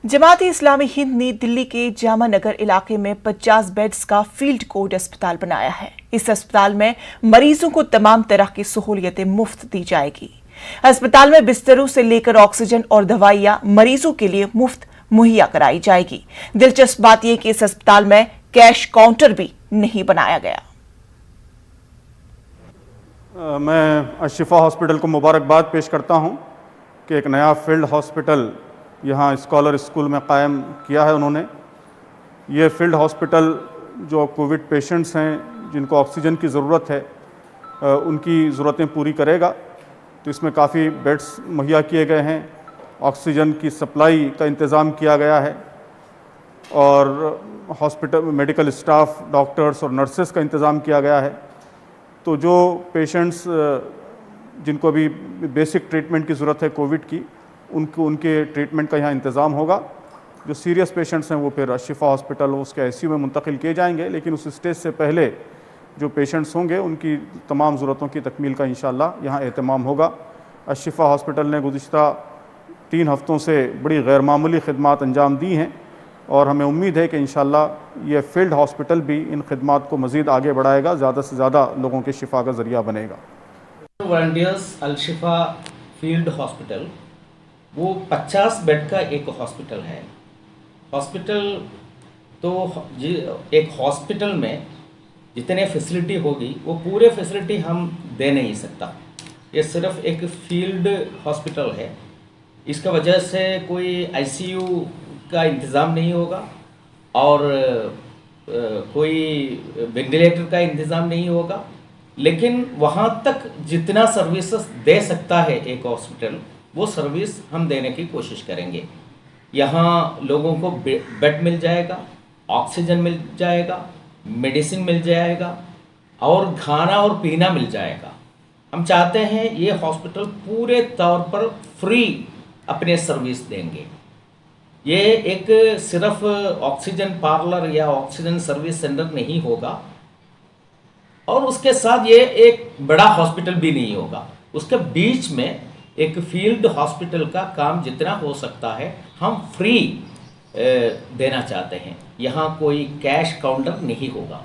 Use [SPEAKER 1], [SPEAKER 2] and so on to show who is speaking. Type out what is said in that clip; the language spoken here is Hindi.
[SPEAKER 1] जमात इस्लामी हिंद ने दिल्ली के जामा नगर इलाके में 50 बेड्स का फील्ड कोड अस्पताल बनाया है। इस अस्पताल में मरीजों को तमाम तरह की सहूलियतें मुफ्त दी जाएगी। अस्पताल में बिस्तरों से लेकर ऑक्सीजन और दवाइयां मरीजों के लिए मुफ्त मुहैया कराई जाएगी। दिलचस्प बात यह कि इस अस्पताल में कैश काउंटर भी नहीं बनाया गया।
[SPEAKER 2] मैं अशिफा हॉस्पिटल को मुबारकबाद पेश करता हूं कि एक नया फील्ड हॉस्पिटल यहाँ स्कॉलर स्कूल में कायम किया है उन्होंने। ये फील्ड हॉस्पिटल जो कोविड पेशेंट्स हैं जिनको ऑक्सीजन की ज़रूरत है उनकी ज़रूरतें पूरी करेगा। तो इसमें काफ़ी बेड्स मुहैया किए गए हैं, ऑक्सीजन की सप्लाई का इंतज़ाम किया गया है और हॉस्पिटल मेडिकल स्टाफ, डॉक्टर्स और नर्सेस का इंतज़ाम किया गया है। तो जो पेशेंट्स जिनको अभी बेसिक ट्रीटमेंट की ज़रूरत है कोविड की, उनके ट्रीटमेंट का यहाँ इंतज़ाम होगा। जो सीरियस पेशेंट्स हैं वो फिर अशिफा हॉस्पिटल उसके आईसीयू में मुंतकिल किए जाएंगे, लेकिन उस स्टेज से पहले जो पेशेंट्स होंगे उनकी तमाम ज़रूरतों की तकमील का इंशाअल्लाह यहाँ एहतमाम होगा। अशिफा हॉस्पिटल ने गुज़िश्ता 3 हफ़्तों से बड़ी गैर मामूली खिदमात अंजाम दी हैं और हमें उम्मीद है कि इंशाअल्लाह ये फील्ड हॉस्पिटल भी इन खिदमात को मज़ीद आगे बढ़ाएगा, ज़्यादा से ज़्यादा लोगों के शिफा का ज़रिया बनेगा।
[SPEAKER 3] वॉलंटियर्स अल-शिफा फील्ड हॉस्पिटल वो 50 बेड का एक हॉस्पिटल है। हॉस्पिटल तो एक हॉस्पिटल में जितने फैसिलिटी होगी वो पूरे फैसिलिटी हम दे नहीं सकता। ये सिर्फ एक फील्ड हॉस्पिटल है। इसका वजह से कोई आईसीयू का इंतज़ाम नहीं होगा और कोई वेंटिलेटर का इंतज़ाम नहीं होगा, लेकिन वहाँ तक जितना सर्विसेज दे सकता है एक हॉस्पिटल वो सर्विस हम देने की कोशिश करेंगे। यहाँ लोगों को बेड मिल जाएगा, ऑक्सीजन मिल जाएगा, मेडिसिन मिल जाएगा और खाना और पीना मिल जाएगा। हम चाहते हैं ये हॉस्पिटल पूरे तौर पर फ्री अपने सर्विस देंगे। ये एक सिर्फ ऑक्सीजन पार्लर या ऑक्सीजन सर्विस सेंटर नहीं होगा और उसके साथ ये एक बड़ा हॉस्पिटल भी नहीं होगा। उसके बीच में एक फील्ड हॉस्पिटल का काम जितना हो सकता है हम फ्री देना चाहते हैं। यहाँ कोई कैश काउंटर नहीं होगा।